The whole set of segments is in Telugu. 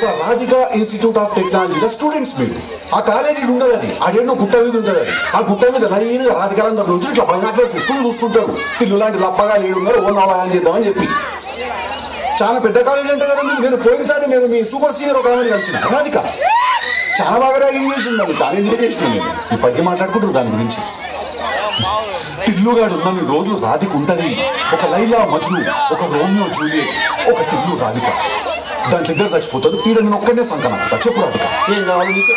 ఒక రాధిక ఇన్స్టిట్యూట్ ఆఫ్ టెక్నాలజీలో స్టూడెంట్స్ మీరు. ఆ కాలేజీ ఉండదు, అది అడేనో గుట్ట మీద ఉంటుంది. అది ఆ గుట్ట మీద లైన్గా రాధికలందరూ నుంచి ఇట్లా పైన తీసుకుని చూస్తుంటారు. ఇల్లు లాంటి లప్పగా లేడున్నారు, ఓ నవలాయని చేద్దామని చెప్పి. చాలా పెద్ద కాలేజీ అంటే కదా. నేను పోయినసారి నేను మీ సూపర్ సీనియర్ ఒక ఆమెను కలిసిన రాధిక. చాలా బాగా ర్యాగింగ్ చేసింది, చాలా ఎంజాయ్ చేసిన. నేను ఇప్పటికీ మాట్లాడుకుంటారు దాని గురించి. టిల్లుగాడు ఉన్న రోజులు రాధిక ఉంటది. ఒక లైలా మజ్ను, ఒక రోమియో జూలియట్, ఒక టిల్లు రాధిక. దాంట్లో ఇద్దరు చచ్చిపోతారు. ఈడ నేను ఒక్కనే సంకనాకుతా. చెప్పు రాధిక, ఏం కావాలి నీకు?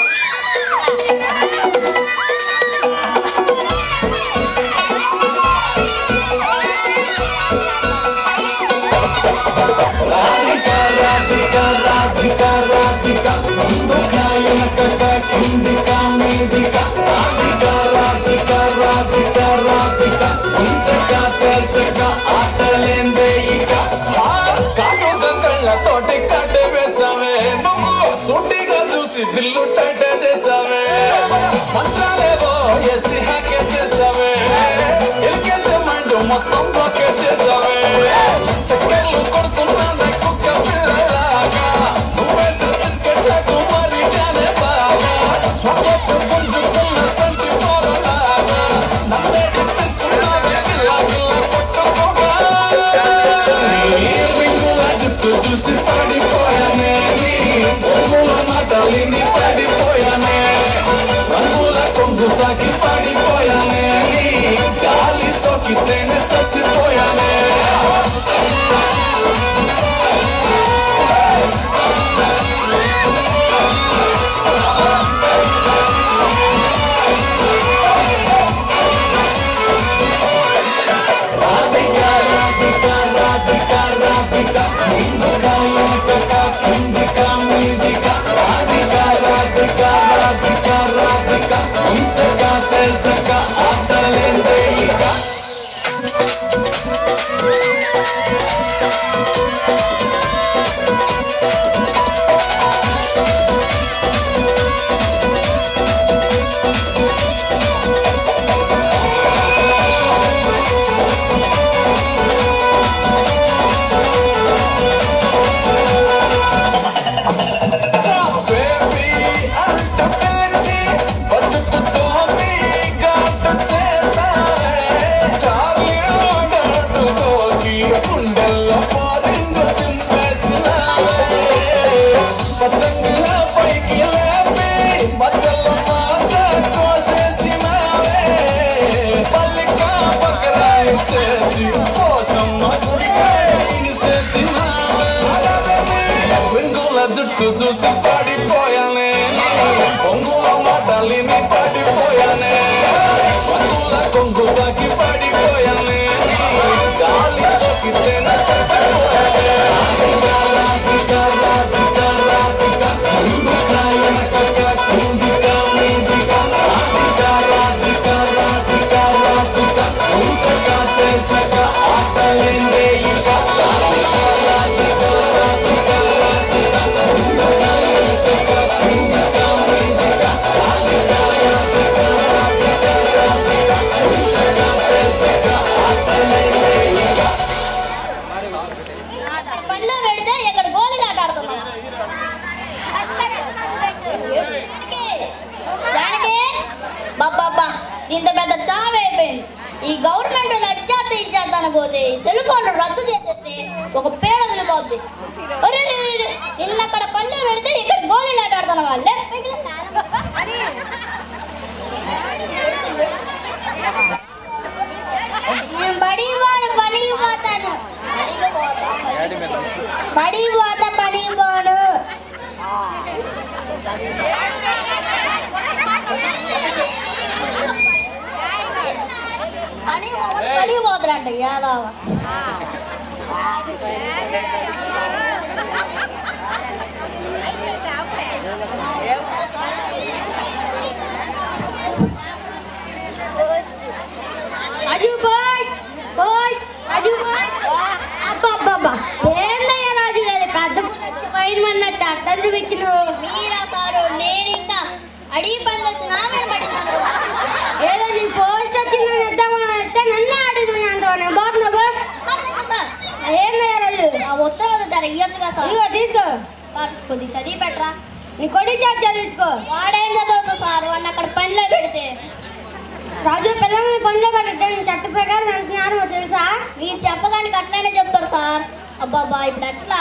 తోటి కట్టే వేసావే నువ్వు సుట్టిగా చూసి దిల్లు టైట్ చేసావే. మంత్రాలేవో ఎసి హ్యాకే చేసావే. ఎల్కెళ్తే మైండ్ మొత్తం బ్లాకే చేసావే. చక్కెర్లు కొడుతున్నా కుక్క పిల్లలాగా నువ్వేసిన బిస్కెట్లకు మరిగానే బాగా. స్వాగతం పుంజుకున్న సంటి పోరలాగా నన్నే తిప్పిస్తున్నావే గిల్లా గిల్లా కొట్టుకోగా. జుట్టు చూసి పడిపోయానే, రంగుల మాటలిని పడిపోయానే, రంగుల కొంగు తాకి పడిపోయానే, గాలి సోకితేనే చచ్చిపోయానే. జుట్టు చూసి పడిపోయానే, కొంగుల మాటలిని పడిపోయానే, రంగుల కొంగు తాకి పడిపోయానే, గాలి సోకితేనే చచ్చిపోయానే. ఇంత పెద్ద చావు అయిపోయింది. ఈ గవర్నమెంట్ ఇచ్చేద్దాన పోతే సెల్ ఫోన్ రద్దు చేసేస్తే ఒక పేడ వదిలిపోద్ది. నిన్న అక్కడ పళ్ళు పెడితే ఇక్కడ గోళీలు ఆటాడుతున్న వాళ్ళే. పని పోను పని పోతురంట యాదవ. అజు పోస్ట్ పోస్ట్ అజు పోస్ట్. అబ్బబ్బబ్బా ఏందయ్యా రాజు గారి పెద్ద పైన అన్నట్టు అట్ట చూపించిన మీరా సారు. నేను ఇంకా అడిగి పని వచ్చినా నేను పడిందాను. ఏదో నీ పోస్ట్ వచ్చిందని ఇద్దామని అంటే నన్నే అడుగుతున్నాను. బాగున్నా సార్ ఏందయ్యా రాజు ఆ ఉత్తరం జర ఇవ్వచ్చుగా సార్. ఇగో తీసుకో సార్ కొద్ది చదివి పెట్టరా. నీ కొద్ది చదివించుకో. వాడేం చదవచ్చు సార్, వాడిని అక్కడ పనిలో పెడితే. రాజు పిల్లల్ని పనిలో పెట్టే చట్ట ప్రకారం వెళ్తున్నారో తెలుసా? మీరు చెప్పడానికి అట్లానే చెప్తారు సార్. అబ్బాబా ఇప్పుడు అట్లా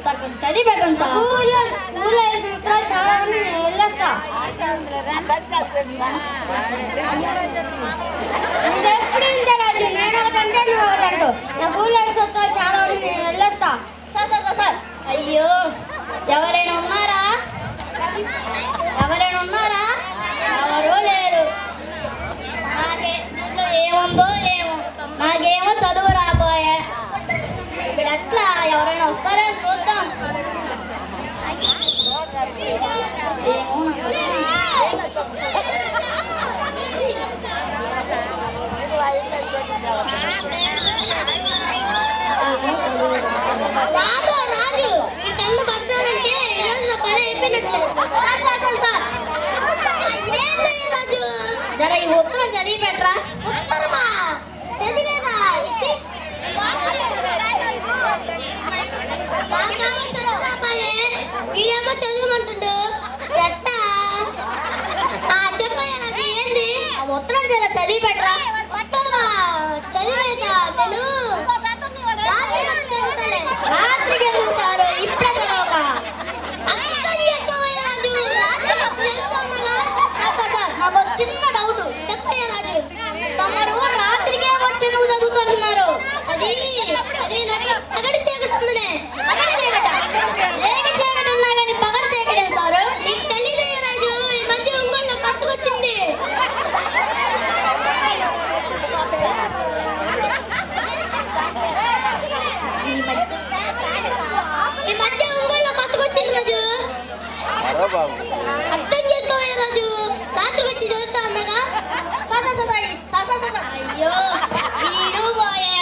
సార్ చదివి పెట్టండి సార్. ఊళ్ళో 5 సంవత్సరాలు చాలా ఉన్నాయి, నేను వెళ్ళొస్తా. ఇది ఎప్పుడు ఇంతే రాజు, నేను ఒకటంటే నువ్వు ఒకటంటూ. నాకు ఊళ్ళో 5 సంవత్సరాలు చాలా ఉన్నాయి, నేను వెళ్ళొస్తా. సార్ సార్ సార్ సార్ అయ్యో ఎవరైనా ఉన్నారా? ఎవరైనా ఉన్నారా? ఎవరూ లేరు. నాకే దీంట్లో ఏముందో ఏమో, నాకేమో చదువు రాబోయే. ఇప్పుడు ఎట్లా ఎవరైనా వస్తారని చూద్దాం. రాజు వీటికన్నా పట్టాలంటే ఈరోజు నా పని అయిపోయినట్లే. సార్ సార్ సార్ సార్ రాజు జర ఈ ఉత్తరం చదివి పెట్టరా. ఉత్తరమా చదివేదా? వీడేమో చదవమంటుండు. చెప్పయ్యా రాజు ఏంది ఆ ఉత్తరం జర చదివి పెట్టరా. ఉత్తరమా చదివేదా? నేను రాత్రికి ఎందుకు సారు, ఇప్పుడే చదవక అర్థం చేసుకోవయ్యా రాజు. రాత్రి సార్ సార్ నాకు చిన్న డౌట్. చెప్పయ్యా రాజు, తమరు రాత్రికే వచ్చి నువ్వు చదువుతున్నారు. అది నాకు పగడి చీకటి ఉందిలే. పగడి చీకట లేక చీకటి ఉన్నా కానీ పగడి చీకటే సారు. నీకు తెలియదయ్యా రాజు, ఈ మధ్య ఇంకొన్న కొత్తకొచ్చింది. ఈ మధ్య ఉంగళ్ళ కొత్తకొచ్చింది రాజు. అర్థం చేసుకోవయ్యా రాజు, రాత్రికి వచ్చి చదువుతా అన్నాగా. అయ్యో వీడు పోయే,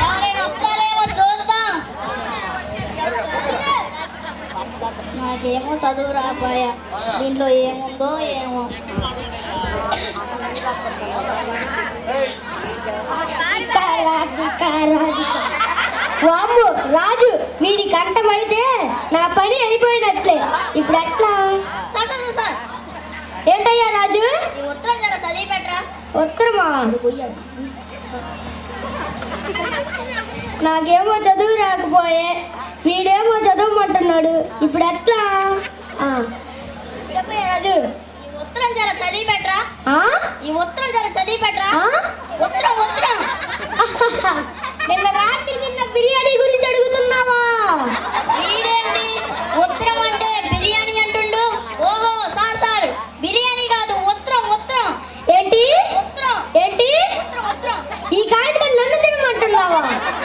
ఎవరైనా వస్తారేమో చూద్దాం. నాకేమో చదువు రాబోయా, దీంట్లో ఏముందో ఏమో. వామ్ము రాజు, వీడి కంట పడితే నా పని అయిపోయినట్లే. ఇప్పుడు ఎట్లా? సార్ ఏంటయ్యా రాజు, ఈ ఉత్తరం జర చదివి పెట్టరా. ఉత్తరమా? నాకేమో చదువు రాకపోయే, వీడేమో చదవమంటున్నాడు. ఇప్పుడు ఎట్లా? చెప్పయ్యా రాజు, ఈ ఉత్తరం జర చదివి పెట్టరా. ఈ ఉత్తరం జర చదివి పెట్టరా. ఉత్తరం నిన్న రాత్రి తిన్న బిర్యానీ గురించి అడుగుతున్నావా? వీడేంటి ఉత్తరం అంటే బిర్యానీ అంటుండు? ఓహో సార్ సార్ బిర్యానీ కాదు, ఉత్తరం. ఏంటి ఉత్తరం? ఏంటి ఉత్తరం? ఈ కాగితం నన్ను తినమంటున్నావా?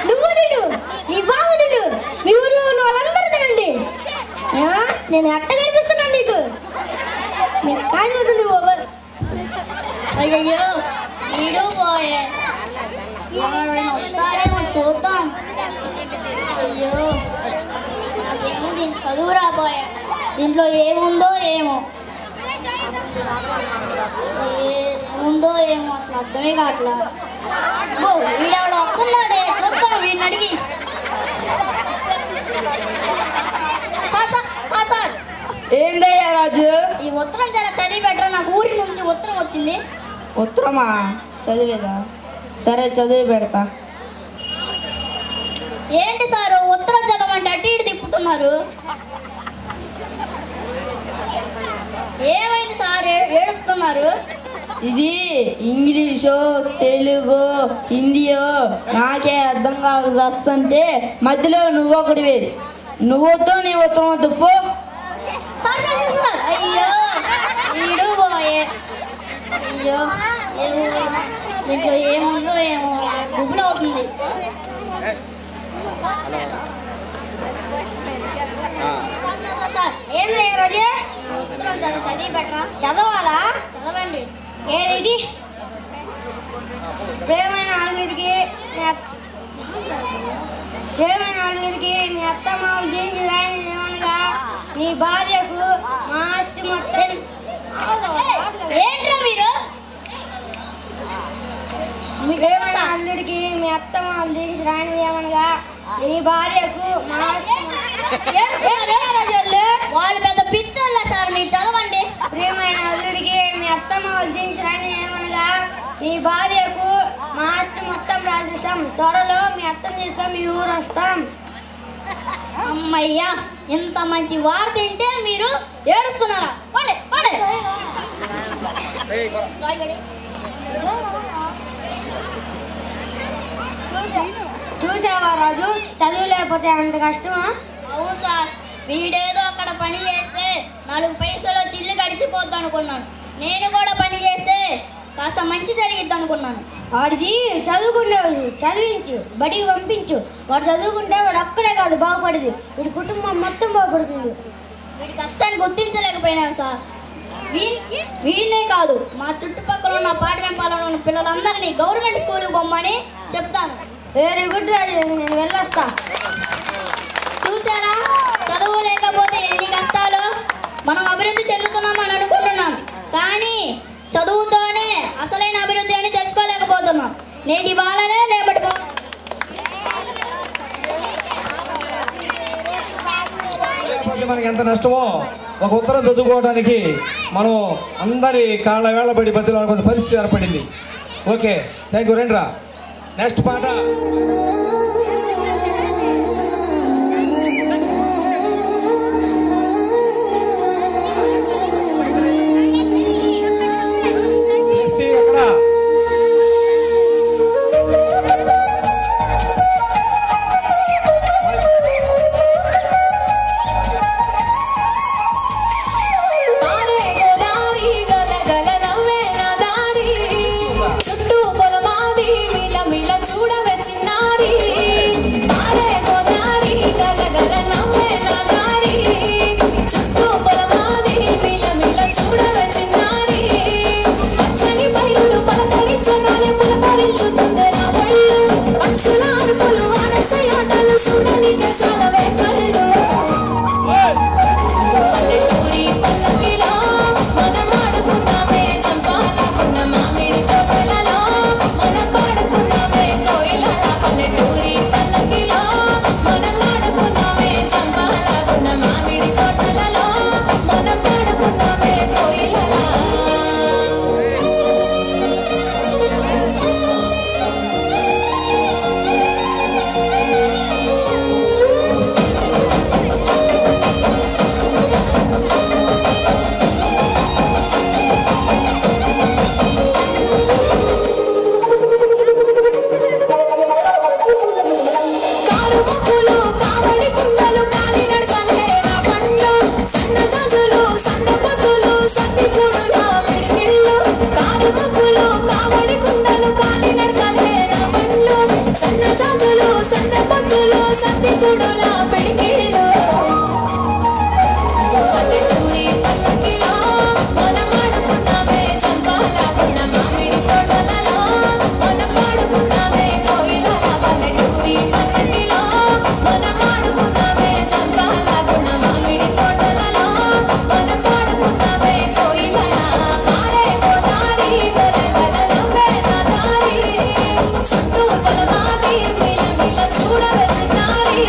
నువ్వు తిను, నీ బావు తిను, మీ ఊరిలో ఉన్న వాళ్ళందరూ తినండి. నేను ఎట్ట కనిపిస్తున్నాను నీకు? నీకు కాగితం నువ్వు. అయ్యయ్యో వీడు పోయే, ఎవరైనా వస్తారేమో చూద్దాం. అయ్యో నాకేమో దీనికి చదువు రాబోయే, దీంట్లో ఏముందో ఏమో అసలు అర్థమే కావట్లా. వీడెవడో వస్తున్నాడే, చూద్దాం వీడిని అడిగి. సార్ ఏందయ్యా రాజు, ఈ ఉత్తరం జర చదివి పెట్టరా. నాకు ఊరి నుంచి ఉత్తరం వచ్చింది. ఉత్తరమా? చదివేదా? సరే చదివి పెడతా. ఏంటి సారు ఉత్తరం చదవమంటే అటు ఇటు తిప్పుతున్నారు? ఏమైంది సార్ ఏడుస్తున్నారు? ఇది ఇంగ్లీషు, తెలుగు, హిందీయో నాకే అర్థం కాక వస్తుంటే మధ్యలో నువ్వు ఒకటివే. నువ్వు ఉత్తరం నీ ఉత్తరం వద్దు పో. అయ్యో వీడు పోయే. అయ్యో దీంట్లో ఏముందో ఏమో, గుబులు అవుతుంది. ఏంది రోజే ఉత్తరం చదివి పెట్టరా. చదవాలా? చదవండి. ఏది? ప్రేమైన ఆలుగురికి మీ అత్తమావు జీవించి ఏమనగా నీ భార్యకు మా ఆస్తి మొత్తం. ఏంట్రా మీరు? మీ ప్రేమైన అల్లుడికి మీ అత్తమావు జీవించి రానిది ఏమనగా నీ భార్యకు వాళ్ళు పెద్ద పిచ్చోళ్ళ సార్ మీరు చదవండి. ప్రియమైన అల్లుడికి మీ అత్తమ్మ వదిలించరని ఏమనగా నీ భార్యకు మా ఆస్తి మొత్తం రాసేసాం. త్వరలో మీ అత్తమ్మ తీసుకొని మీ ఊరు వస్తాం. అమ్మయ్యా, ఇంత మంచి వార్త తింటే మీరు ఏడుస్తున్నారా? పండి పండి. చూసావా రాజు, చదువు లేకపోతే అంత కష్టమా? అవును సార్, వీడేదో అక్కడ పని చేస్తే 4 పైసలు చిల్లు గడిచిపోద్ది అనుకున్నాను. నేను కూడా పని చేస్తే కాస్త మంచి జరిగిద్ది అనుకున్నాను. వాడిది చదువుకుంటే చదివించు, బడికి పంపించు. వాడు చదువుకుంటే వాడు అక్కడే కాదు బాగుపడేది, వీడి కుటుంబం మొత్తం బాగుపడుతుంది. వీడి కష్టాన్ని గుర్తించలేకపోయినాను సార్. వీడినే కాదు, మా చుట్టుపక్కల ఉన్న పాఠశాలలో ఉన్న పిల్లలందరినీ గవర్నమెంట్ స్కూల్కి పొమ్మని చెప్తాను. వెరీ గుడ్ రాజు, నేను వెళ్ళొస్తా. చూసారా, చదువు లేకపోతే ఎన్ని కష్టాలు. మనం అభివృద్ధి చెందుతున్నామని అనుకుంటున్నాం, కానీ చదువుతోనే అసలైన అభివృద్ధి అని తెలుసుకోలేకపోతున్నాం. నేటి వాళ్ళనే రేపటి మనకి ఎంత నష్టమో ఒక ఉత్తరం చదువుకోవడానికి మనం అందరి కాళ్ళ వేళబడి బతిలాడుకునే పరిస్థితి ఏర్పడింది. Okay, thank you. రండిరా నెక్స్ట్ పాట. చూడవచ్చునారి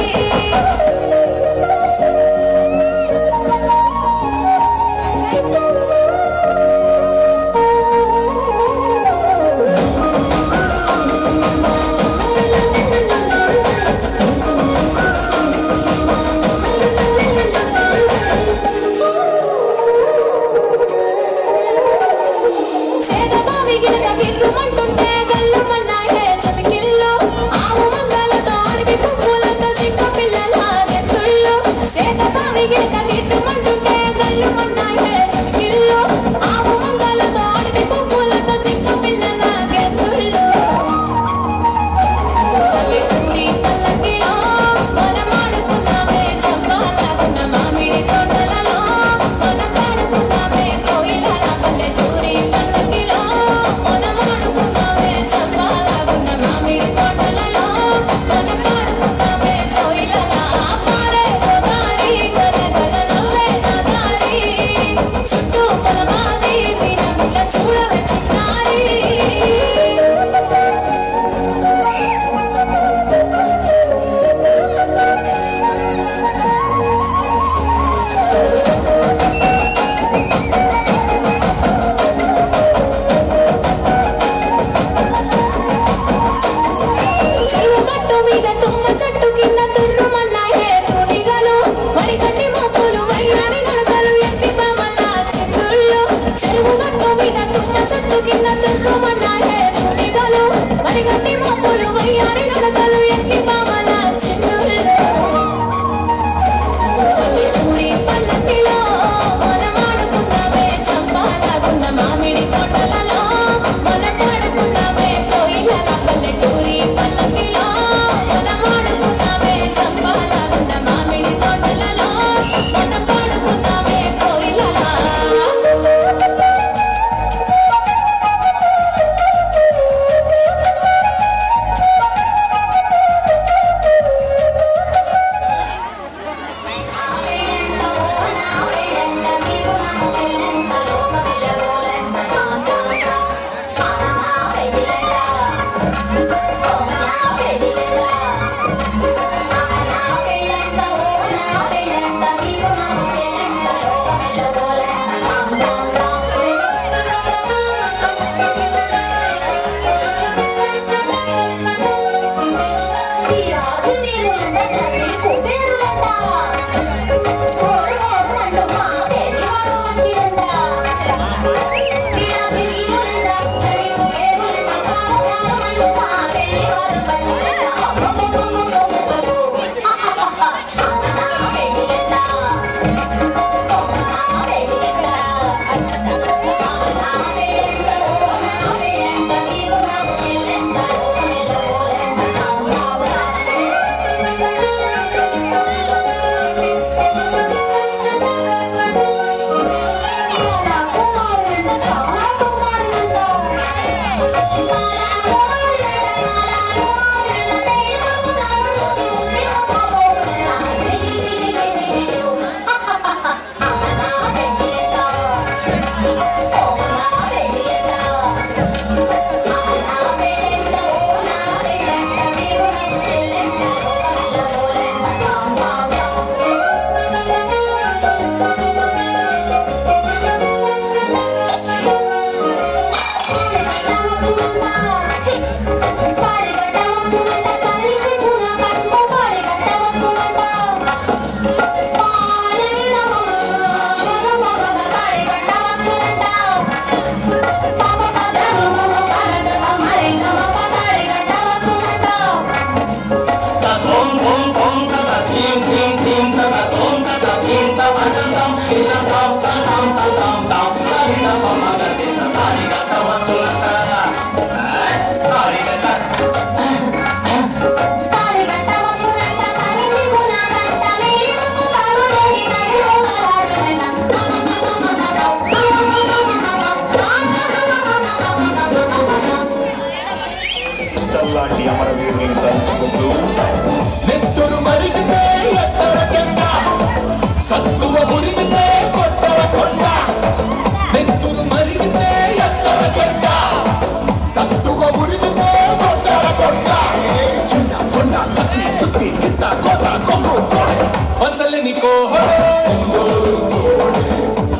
ಒಂದ್ಸಲಿ ಕೋಹಳೆ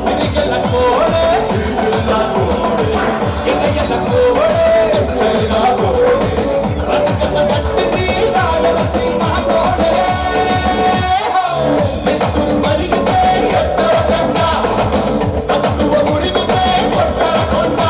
ಸಿರಿಗೆಲ್ಲ ಕೋಹಳೆ ಎಲ್ಲ ಕೋಹಳೆ ರಕ್ತದ ಗಟ್ಟಿ ರಾಯಲ ಸೀಮಾ ಕೋಹಳೆ ಬೆಕ್ಕು ಮರಿಗಿದೆ ಎತ್ತರ ಕಂಡ ಸತ್ತುವ ಮುರಿಗಿದೆ ಕೊಟ್ಟರ ಕೊಂಡ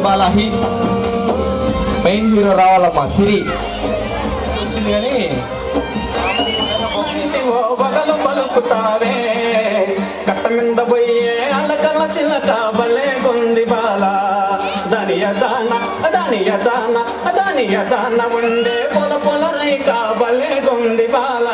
బాలాహి మెయిన్ హీరో రావాలమ్మా సిరి వచ్చింది కానీ బగలు పలుకుతావే కట్ట మీద పోయే అలకల చిలక బలే గుంది బాల దాని యదాన ఉండే పొల పొల రైక బలే గుంది బాల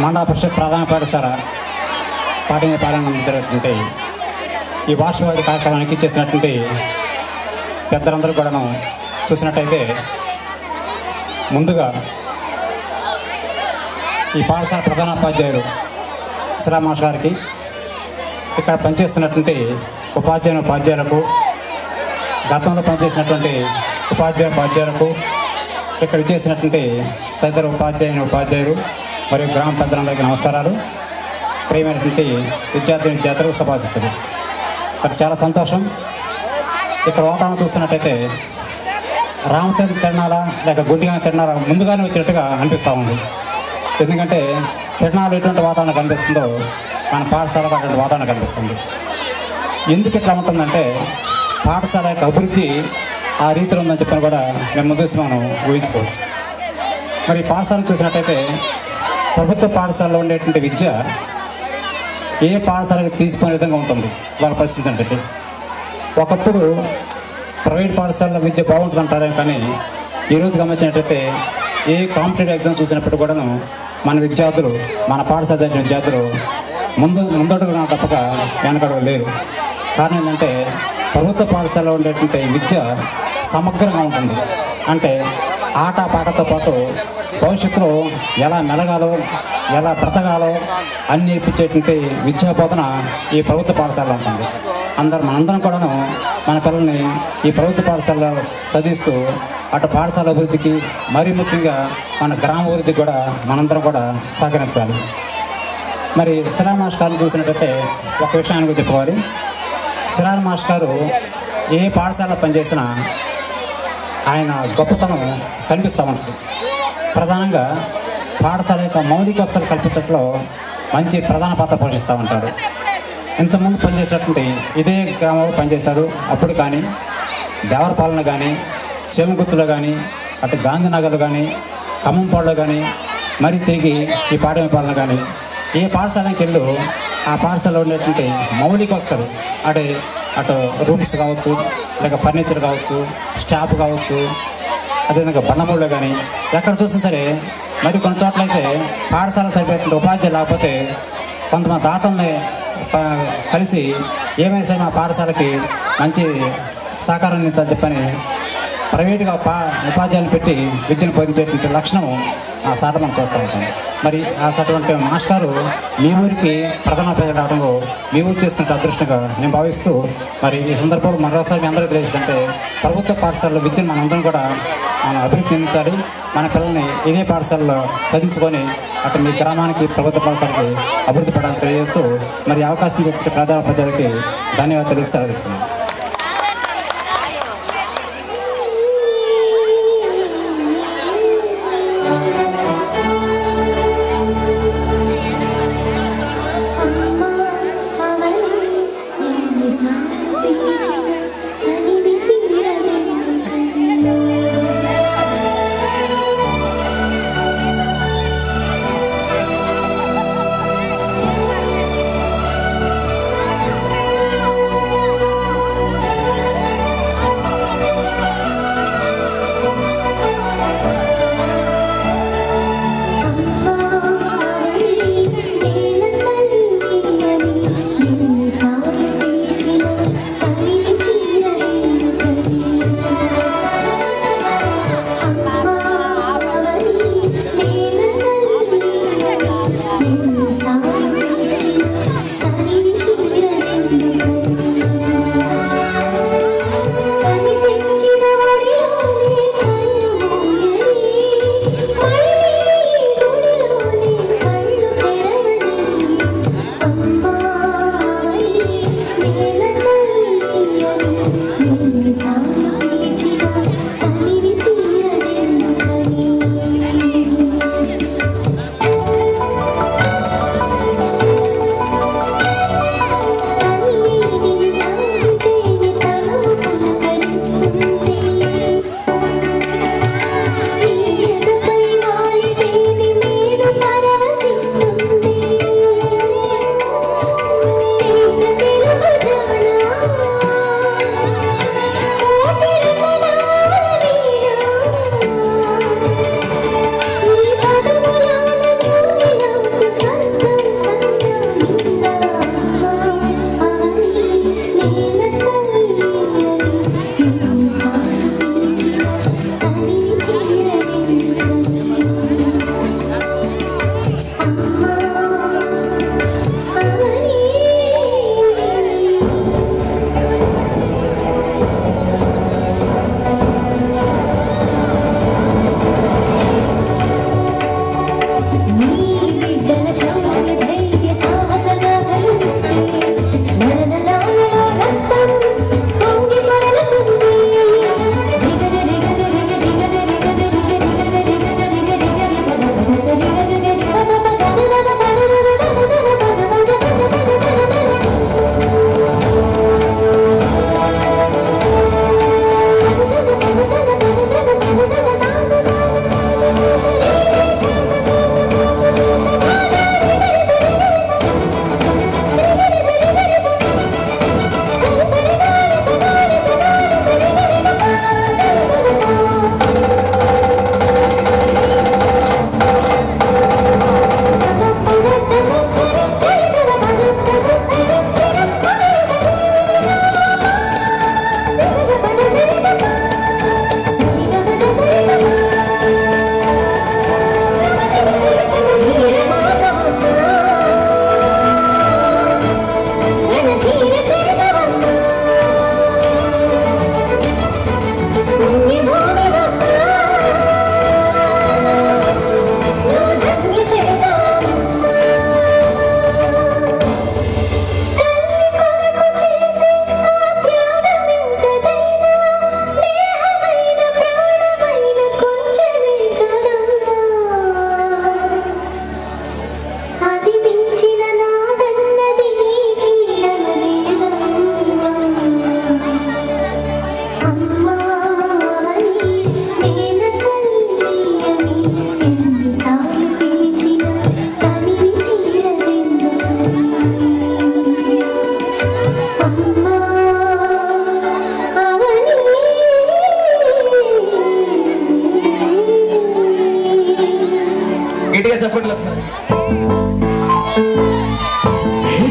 మండల పరిషత్ ప్రధాన పాఠశాల పాఠ్య పాలన జరిగినటువంటి ఈ వార్షికవాది కార్యక్రమానికి ఇచ్చేసినటువంటి పెద్దలందరూ కూడాను చూసినట్టయితే ముందుగా ఈ పాఠశాల ప్రధానోపాధ్యాయులు శ్రీరామాష్ గారికి, ఇక్కడ పనిచేస్తున్నటువంటి ఉపాధ్యాయులకు, గతంలో పనిచేసినటువంటి ఉపాధ్యాయులకు, ఇక్కడ చేసినటువంటి తదితర ఉపాధ్యాయులు మరియు గ్రామ పెద్దలందరికీ నమస్కారాలు. ప్రియమైనటువంటి విద్యార్థులకు శుభాశిస్సులు. మరి చాలా సంతోషం. ఇక్కడ వాతావరణం చూస్తున్నట్టయితే రామతీర్థం తిరణాల లేక గుడ్డిగా తిరణాల ముందుగానే వచ్చినట్టుగా అనిపిస్తూ ఉంది. ఎందుకంటే తిరణాలు ఎటువంటి వాతావరణం కనిపిస్తుందో మన పాఠశాలకు అటువంటి వాతావరణం కనిపిస్తుంది. ఎందుకు ఇట్లా ఉంటుందంటే పాఠశాల యొక్క అభివృద్ధి ఆ రీతిలో ఉందని చెప్పని కూడా మేము ముందు మనం ఊహించుకోవచ్చు. మరి పాఠశాలను చూసినట్టయితే ప్రభుత్వ పాఠశాలలో ఉండేటువంటి విద్య ఏ పాఠశాలకు తీసుకునే విధంగా ఉంటుంది వాళ్ళ పరిస్థితి అంటే. ఒకప్పుడు ప్రైవేట్ పాఠశాలలో విద్య బాగుంటుంది అంటారే కానీ ఈరోజు గమనించినట్టయితే ఏ కాంపిటేటివ్ ఎగ్జామ్ చూసినప్పుడు కూడాను మన విద్యార్థులు, మన పాఠశాల విద్యార్థులు ముందడుగు తప్పక వెనకడుగు లేరు. కారణం ఏంటంటే ప్రభుత్వ పాఠశాలలో ఉండేటువంటి విద్య సమగ్రంగా ఉంటుంది. అంటే ఆట పాటతో పాటు భవిష్యత్తులో ఎలా మెలగాలో, ఎలా బ్రతకాలో అన్ని నేర్పించేటువంటి విద్యా బోధన ఈ ప్రభుత్వ పాఠశాలలో ఉంటుంది. మనందరం కూడాను మన పిల్లల్ని ఈ ప్రభుత్వ పాఠశాలలో చదివిస్తూ అటు పాఠశాల అభివృద్ధికి, మరీ ముఖ్యంగా మన గ్రామ అభివృద్ధికి కూడా మనందరం కూడా సహకరించాలి. మరి శ్రీరామ్ మాస్టర్ గారిని చూసినట్టయితే ఒక విషయాన్ని కూడా చెప్పుకోవాలి. శ్రీరామ్ మాస్టర్ గారు ఏ పాఠశాలలో పనిచేసినా ఆయన గొప్పతనం కనిపిస్తూ ఉంటుంది. ప్రధానంగా పాఠశాల యొక్క మౌలిక వసతులు కల్పించడంలో మంచి ప్రధాన పాత్ర పోషిస్తూ ఉంటాడు. ఇంతకుముందు పనిచేసినటువంటి ఇదే గ్రామంలో పనిచేశాడు. అప్పుడు కానీ దేవరపాలన కానీ, చేమగుర్తులో కానీ, అటు గాంధీనగర్లో కానీ, ఖమ్మంపాడులో కానీ, మరి తిరిగి ఈ పాఠశాల కానీ ఏ పాఠశాలకు వెళ్ళు ఆ పాఠశాలలో ఉండేటువంటి మౌలిక వసతులు అటు రూమ్స్ కావచ్చు, లేక ఫర్నిచర్ కావచ్చు, స్టాఫ్ కావచ్చు, అదేవిధంగా బండమూళ్ళు కానీ ఎక్కడ చూసినా సరే మరి కొన్ని చోట్ల అయితే పాఠశాల సరిపోయేటువంటి ఉపాధ్యాయులు లేకపోతే కొంతమంది దాతల్ని కలిసి ఏమైనా సరే మా పాఠశాలకి మంచి సహకారం అందించాలని చెప్పని ప్రైవేటుగా ఉపాధ్యాయులు పెట్టి విద్యను బోధించేటువంటి లక్షణం ఆ సార్ మనం చూస్తూ ఉంటాం. మరి అటువంటి మాస్టారు మీ ఊరికి ప్రధానోపాధ్యాయులు రావడంలో మీ ఊరు చేస్తున్న అదృష్టంగా నేను భావిస్తూ, మరి ఈ సందర్భంలో మరొకసారి మీ అందరికీ తెలిసిందంటే ప్రభుత్వ పాఠశాలలో విద్యను మనందరం కూడా మనం అభివృద్ధి చెందించాలి. మన పిల్లల్ని ఇదే పాఠశాలలో చదివించుకొని అటు మీ గ్రామానికి, ప్రభుత్వ పాఠశాలకి అభివృద్ధి పడాలని తెలియజేస్తూ మరి అవకాశం చెప్పే ప్రధానోపాధ్యాయులకి ధన్యవాదాలు తెలుస్తూ తీసుకున్నాను. ఆ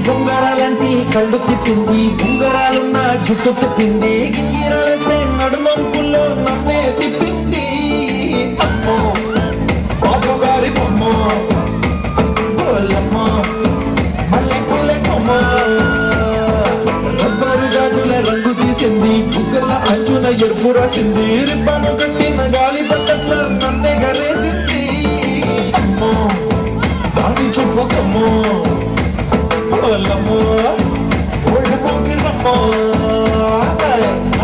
బొంగరాలంటి కళ్ళు తిప్పింది, బొంగరాలున్న జుట్టు తిప్పింది, గింగిరాలంటే నడుమంపుల్లో నన్నే తిప్పింది. అమ్మో బాబు గారి బొమ్మ గోలమ్మ మల్లె పూలే కొమ్మ, రబ్బరు గాజుల రంగు తీసింది, బుగ్గల అంచున ఎరుపు రాసింది, రిబ్బను కట్టిన గాలి పట్టట్ల నన్నే గరేసింది. అమ్మో దాని చూపుకమ్మో గోలమ్మో ఒడిపోకిరమ్మో,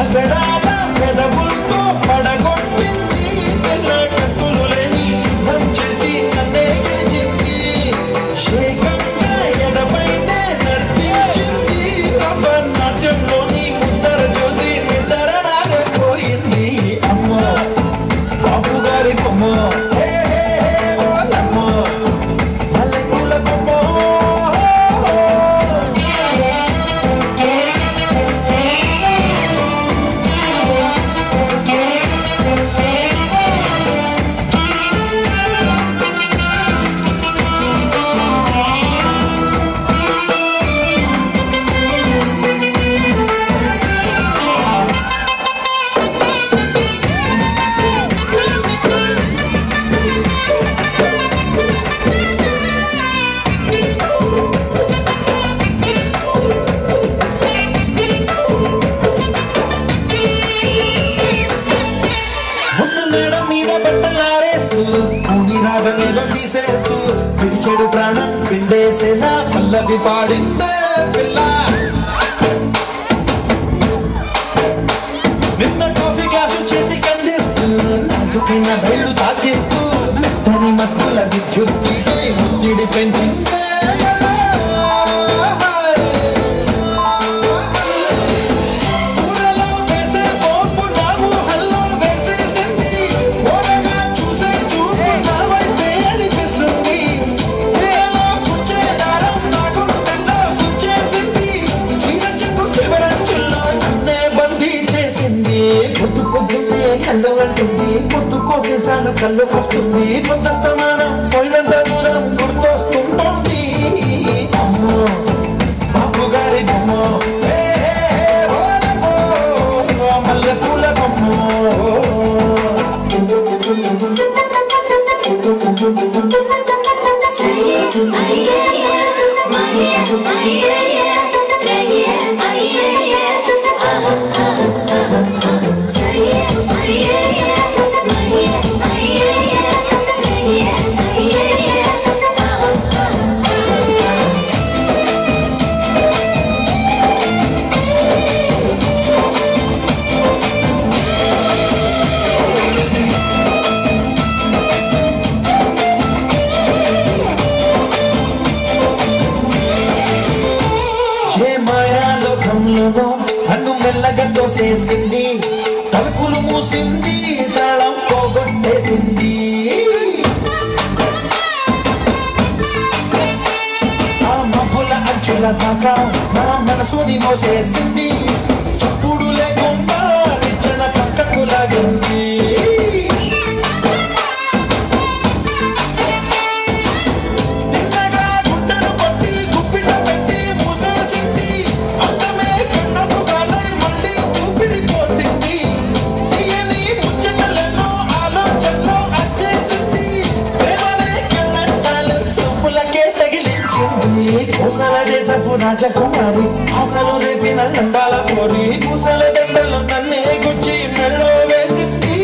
అగడాల పెదవులతో పడగొట్టింది, పిల్ల కత్తులు లేని యుద్ధం చేసి నన్నే గెలిచింది, శేఖంగా ఎడపైనే నర్తించింది, నాట్యంలోని ముద్దర చూసి నిద్ర నాగపోయింది. అమ్మో బాబు గారి కొమ్మో ఓలమ్మో మల్లె పూల కొమ్మో. మేడం మీద బట్టలారేస్తూ కూని రాగమేదో తీసేస్తూ పిడికెడు ప్రాణం పిండేసేలా పల్లవి పాడిందే పిల్ల. నిన్న కాఫీ గ్లాసు చేతి కందిస్తూ నాచుకున్న బయలు తాకిస్తూ మెత్తని మత్తుల విద్యుత్తిపై ముద్దిడి పెంచిందే. కళ్ళు అంటుంది పొద్దుకోకి చాలు కళ్ళుకి వస్తుంది, పొద్దస్తమానం పోయినంత దూరం గుర్తొస్తుంటుంది. అమ్మో బాబు గారి బొమ్మో మల్లె పూల బొమ్మో. నన్ను మెల్లగా తోసేసింది, తలుపులు మూసింది, తాళం పోగొట్టేసింది. ఆ మబ్బుల అంచుల దాకా నా మనసుని మోసేసింది, చప్పుడు లేకుండా నిచ్చెన పక్కకు లాగింది. పూసల దేశపు రాజకుమారి ఆశలు రేపిన దండాల పోరి, పూసల దండలు నన్నే గుచ్చి మెళ్ళో వేసింది.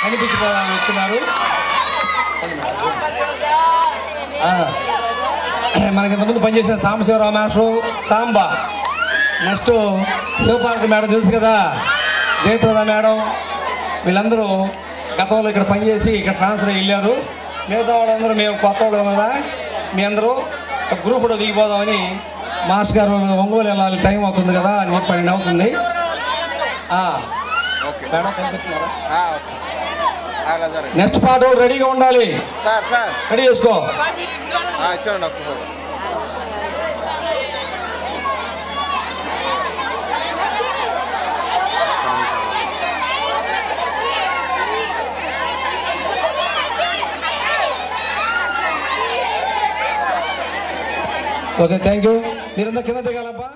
కనిపించిపోదామని వచ్చినారు. మనకి ఇంతకుముందు పనిచేసిన సాంబశివరావు మాస్టరు, సాంబా, నెక్స్ట్ శివపార్క మేడం తెలుసు కదా, జయప్రద మేడం, వీళ్ళందరూ గతంలో ఇక్కడ పనిచేసి ఇక్కడ ట్రాన్స్ఫర్ వెళ్ళారు. మిగతా వాళ్ళందరూ మేము కొత్త వాళ్ళు కదా, మీ అందరూ గ్రూప్లో దిగిపోదామని మాస్టర్ గారు ఒంగోలు వెళ్ళాలి, టైం అవుతుంది కదా అని చెప్పి అవుతుంది. మేడం కనిపిస్తున్నారా? నెక్స్ట్ పార్ట్ రెడీగా ఉండాలి. రెడీ చేసుకో. Okay, thank you. మీరంతా కింద దిగాలబ్బా.